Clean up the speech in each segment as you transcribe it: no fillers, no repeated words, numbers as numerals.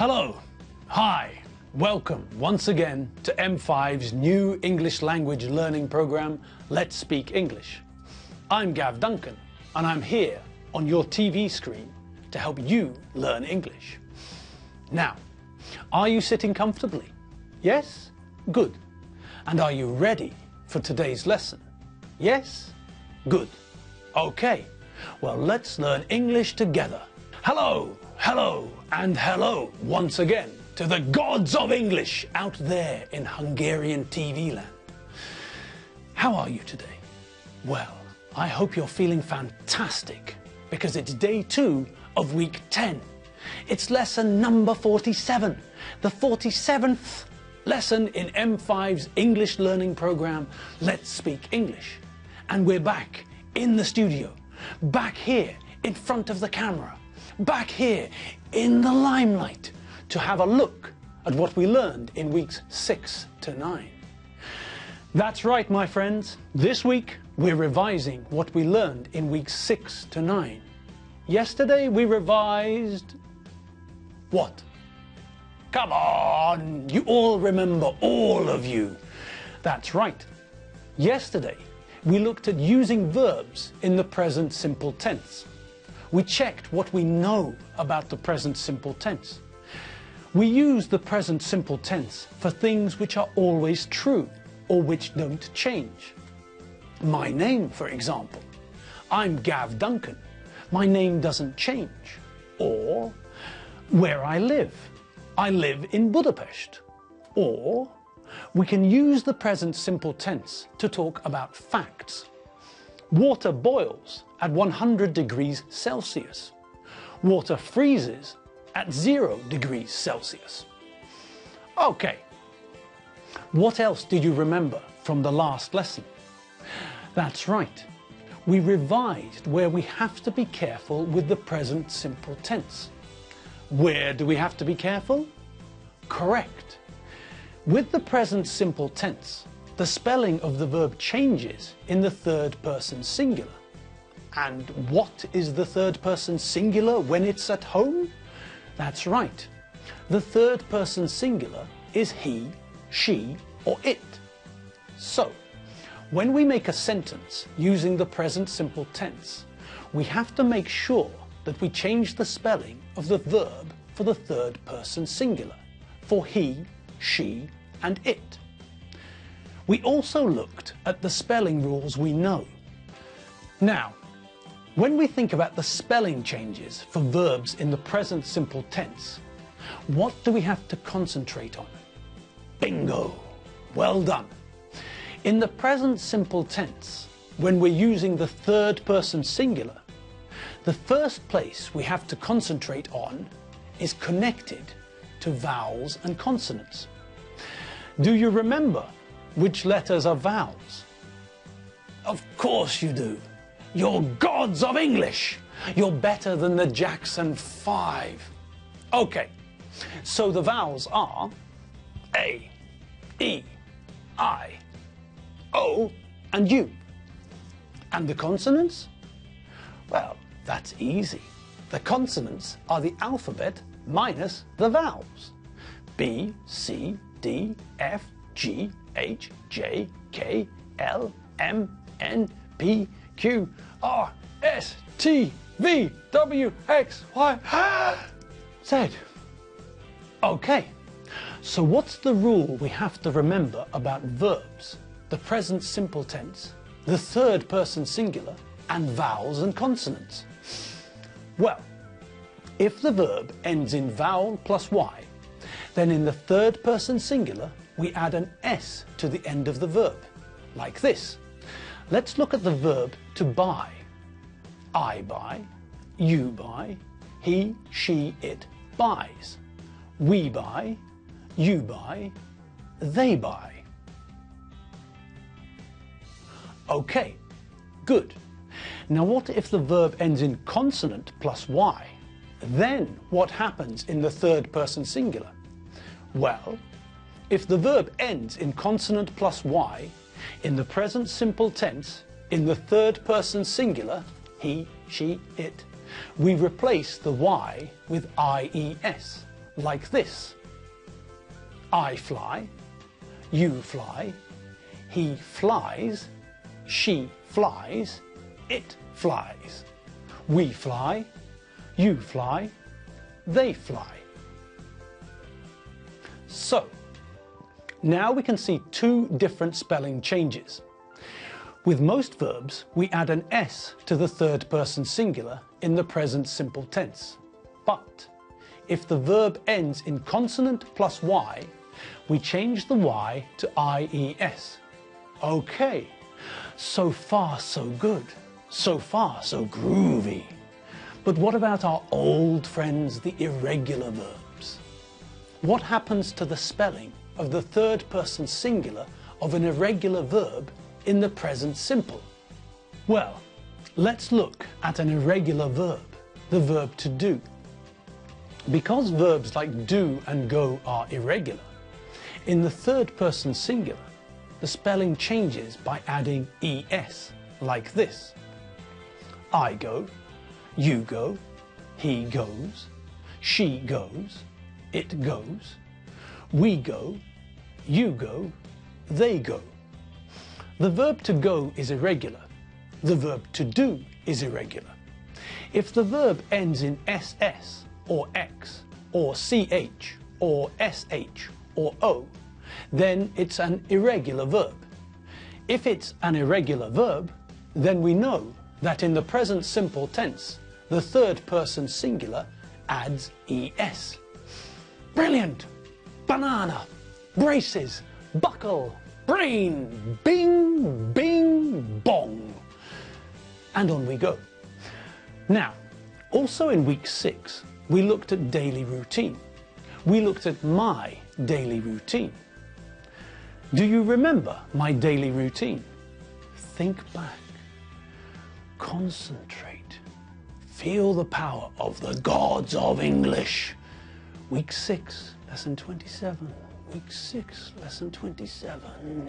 Hello, hi, welcome once again to M5's new English language learning program, Let's Speak English. I'm Gav Duncan and I'm here on your TV screen to help you learn English. Now, are you sitting comfortably? Yes? Good. And are you ready for today's lesson? Yes? Good. Okay, well let's learn English together. Hello, hello, and hello once again to the gods of English out there in Hungarian TV land. How are you today? Well, I hope you're feeling fantastic because it's day 2 of week 10. It's lesson number 47, the 47th lesson in M5's English learning program, Let's Speak English. And we're back in the studio, back here in front of the camera, back here in the limelight to have a look at what we learned in weeks 6 to 9. That's right, my friends. This week we're revising what we learned in weeks 6 to 9. Yesterday we revised what? Come on, you all remember, all of you. That's right. Yesterday we looked at using verbs in the present simple tense. We checked what we know about the present simple tense. We use the present simple tense for things which are always true or which don't change. My name, for example. I'm Gav Duncan. My name doesn't change. Or where I live. I live in Budapest. Or we can use the present simple tense to talk about facts. Water boils at 100 degrees Celsius. Water freezes at 0 degrees Celsius. Okay, what else did you remember from the last lesson? That's right, we revised where we have to be careful with the present simple tense. Where do we have to be careful? Correct. With the present simple tense, the spelling of the verb changes in the third person singular. And what is the third person singular when it's at home? That's right. The third person singular is he, she, or it. So, when we make a sentence using the present simple tense, we have to make sure that we change the spelling of the verb for the third person singular, for he, she, and it. We also looked at the spelling rules we know. Now, when we think about the spelling changes for verbs in the present simple tense, what do we have to concentrate on? Bingo! Well done! In the present simple tense, when we're using the third person singular, the first place we have to concentrate on is connected to vowels and consonants. Do you remember which letters are vowels? Of course you do. You're gods of English. You're better than the Jackson 5. Okay, so the vowels are A, E, I, O, and U. And the consonants? Well, that's easy. The consonants are the alphabet minus the vowels. B, C, D, F, G, H, J, K, L, M, N, P, Q, R, S, T, V, W, X, Y, Z. Okay, so what's the rule we have to remember about verbs, the present simple tense, the third person singular, and vowels and consonants? Well, if the verb ends in vowel plus Y, then in the third person singular, we add an S to the end of the verb, like this. Let's look at the verb to buy. I buy, you buy, he, she, it buys. We buy, you buy, they buy. Okay, good. Now what if the verb ends in consonant plus Y? Then what happens in the third person singular? Well, if the verb ends in consonant plus Y, in the present simple tense, in the third person singular, he, she, it, we replace the Y with IES, like this. I fly, you fly, he flies, she flies, it flies. We fly, you fly, they fly. So, now we can see two different spelling changes. With most verbs, we add an S to the third person singular in the present simple tense. But if the verb ends in consonant plus Y, we change the Y to IES. Okay, so far so good, so far so groovy. But what about our old friends, the irregular verbs? What happens to the spelling of the third person singular of an irregular verb in the present simple? Well, let's look at an irregular verb, the verb to do. Because verbs like do and go are irregular, in the third person singular, the spelling changes by adding ES, like this. I go, you go, he goes, she goes, it goes, we go, you go, they go. The verb to go is irregular. The verb to do is irregular. If the verb ends in SS or X or CH or SH or O, then it's an irregular verb. If it's an irregular verb, then we know that in the present simple tense, the third person singular adds ES. Brilliant! Banana, braces, buckle, brain, bing, bing, bong. And on we go. Now, also in week 6, we looked at daily routine. We looked at my daily routine. Do you remember my daily routine? Think back. Concentrate. Feel the power of the gods of English. Week 6, lesson 27. Week 6, lesson 27.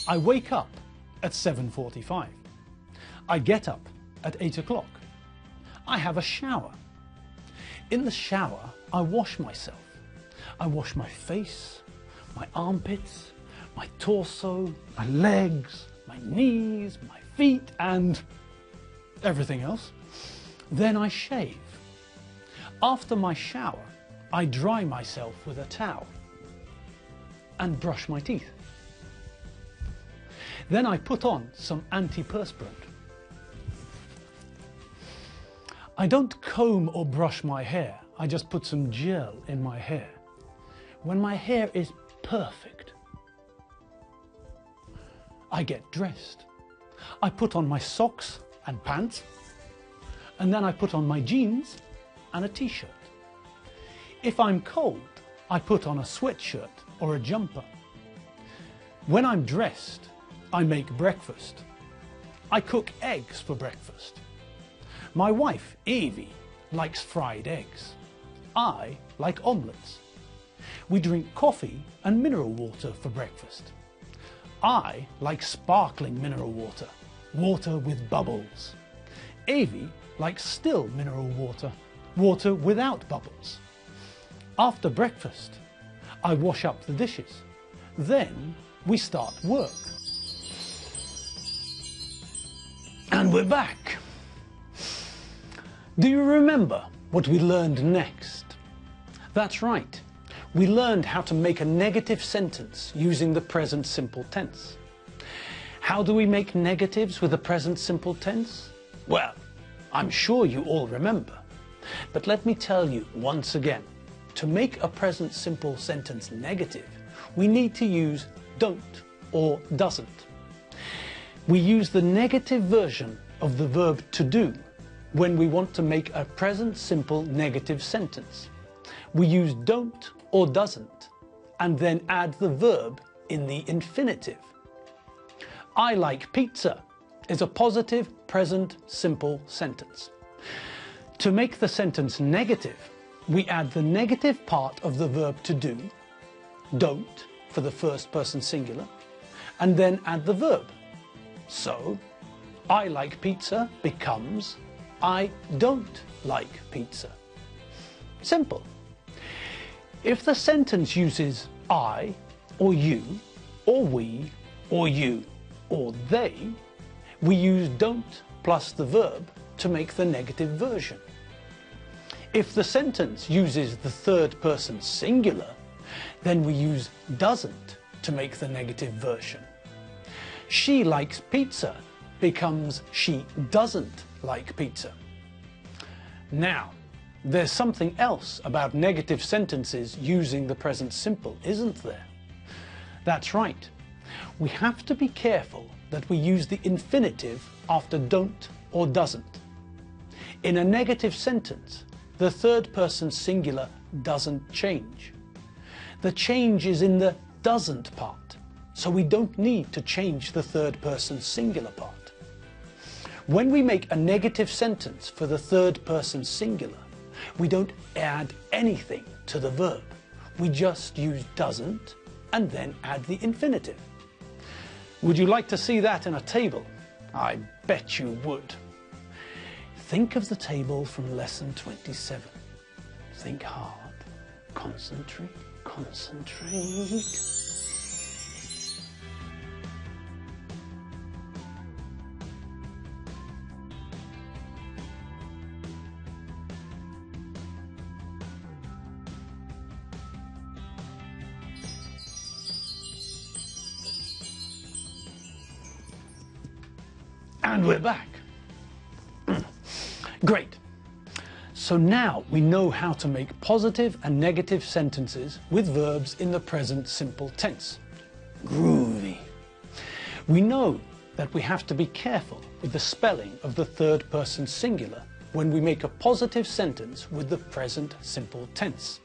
I wake up at 7:45. I get up at 8 o'clock. I have a shower. In the shower, I wash myself. I wash my face, my armpits, my torso, my legs, my knees, my feet, and everything else. Then I shave. After my shower, I dry myself with a towel and brush my teeth. Then I put on some antiperspirant. I don't comb or brush my hair, I just put some gel in my hair. When my hair is perfect, I get dressed. I put on my socks and pants, and then I put on my jeans and a t-shirt. If I'm cold, I put on a sweatshirt or a jumper. When I'm dressed, I make breakfast. I cook eggs for breakfast. My wife, Evie, likes fried eggs. I like omelettes. We drink coffee and mineral water for breakfast. I like sparkling mineral water, water with bubbles. Evie likes still mineral water, water without bubbles. After breakfast, I wash up the dishes. Then we start work. And we're back. Do you remember what we learned next? That's right. We learned how to make a negative sentence using the present simple tense. How do we make negatives with the present simple tense? Well, I'm sure you all remember. But let me tell you once again, to make a present simple sentence negative, we need to use don't or doesn't. We use the negative version of the verb to do when we want to make a present simple negative sentence. We use don't or doesn't and then add the verb in the infinitive. I like pizza is a positive present simple sentence. To make the sentence negative, we add the negative part of the verb to do, don't for the first person singular, and then add the verb. So, I like pizza becomes I don't like pizza. Simple. If the sentence uses I, or you, or we, or you, or they, we use don't plus the verb to make the negative version. If the sentence uses the third person singular, then we use doesn't to make the negative version. She likes pizza becomes she doesn't like pizza. Now, there's something else about negative sentences using the present simple, isn't there? That's right. We have to be careful that we use the infinitive after don't or doesn't. In a negative sentence, the third person singular doesn't change. The change is in the doesn't part, so we don't need to change the third person singular part. When we make a negative sentence for the third person singular, we don't add anything to the verb. We just use doesn't and then add the infinitive. Would you like to see that in a table? I bet you would. Think of the table from lesson 27. Think hard. Concentrate, concentrate. And we're back. Great. So now we know how to make positive and negative sentences with verbs in the present simple tense. Groovy. We know that we have to be careful with the spelling of the third person singular when we make a positive sentence with the present simple tense.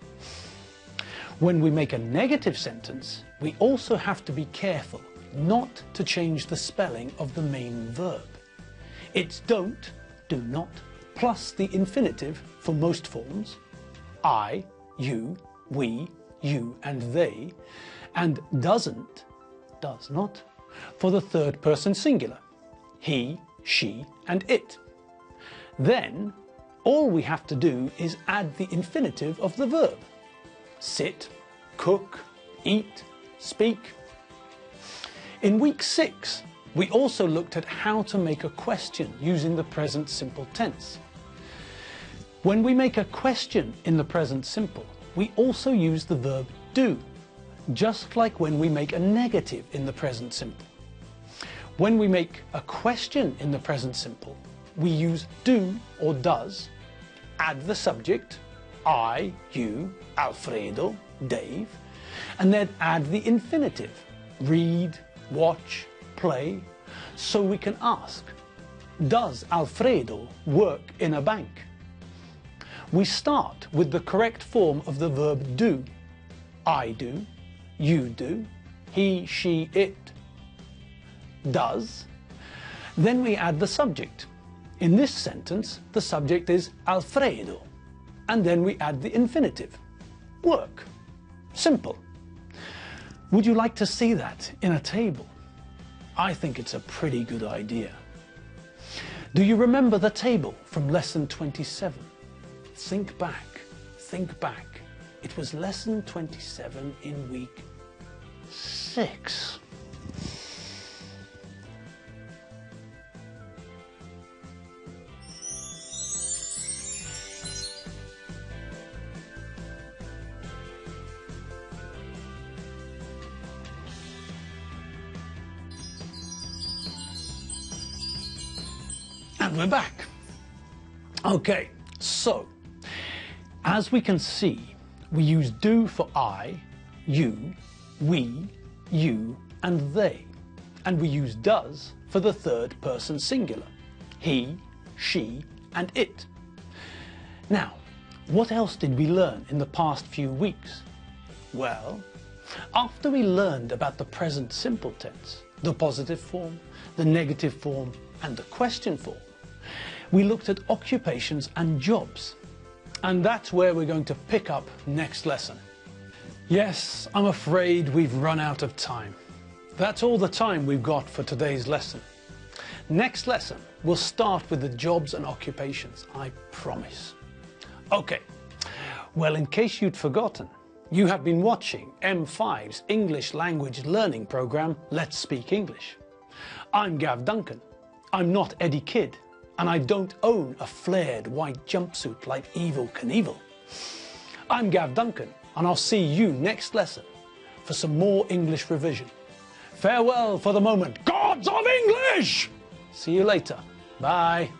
When we make a negative sentence, we also have to be careful not to change the spelling of the main verb. It's don't, do not, plus the infinitive for most forms, I, you, we, you and they, and doesn't, does not, for the third person singular, he, she and it. Then all we have to do is add the infinitive of the verb. Sit, cook, eat, speak. In week 6, we also looked at how to make a question using the present simple tense. When we make a question in the present simple, we also use the verb do, just like when we make a negative in the present simple. When we make a question in the present simple, we use do or does, add the subject, I, you, Alfredo, Dave, and then add the infinitive, read, watch, play, so we can ask, does Alfredo work in a bank? We start with the correct form of the verb do. I do, you do, he, she, it does. Then we add the subject. In this sentence, the subject is Alfredo. And then we add the infinitive, work. Simple. Would you like to see that in a table? I think it's a pretty good idea. Do you remember the table from lesson 27? Think back, think back. It was lesson 27 in week 6. And we're back. Okay, so as we can see, we use do for I, you, we, you and they. And we use does for the third person singular, he, she and it. Now, what else did we learn in the past few weeks? Well, after we learned about the present simple tense, the positive form, the negative form and the question form, we looked at occupations and jobs. And that's where we're going to pick up next lesson. Yes, I'm afraid we've run out of time. That's all the time we've got for today's lesson. Next lesson, we'll start with the jobs and occupations, I promise. Okay, Well, in case you'd forgotten, you have been watching M5's English language learning program, Let's Speak English. I'm Gav Duncan. I'm not Eddie Kidd, and I don't own a flared white jumpsuit like Evel Knievel. I'm Gav Duncan, and I'll see you next lesson for some more English revision. Farewell for the moment, gods of English! See you later. Bye.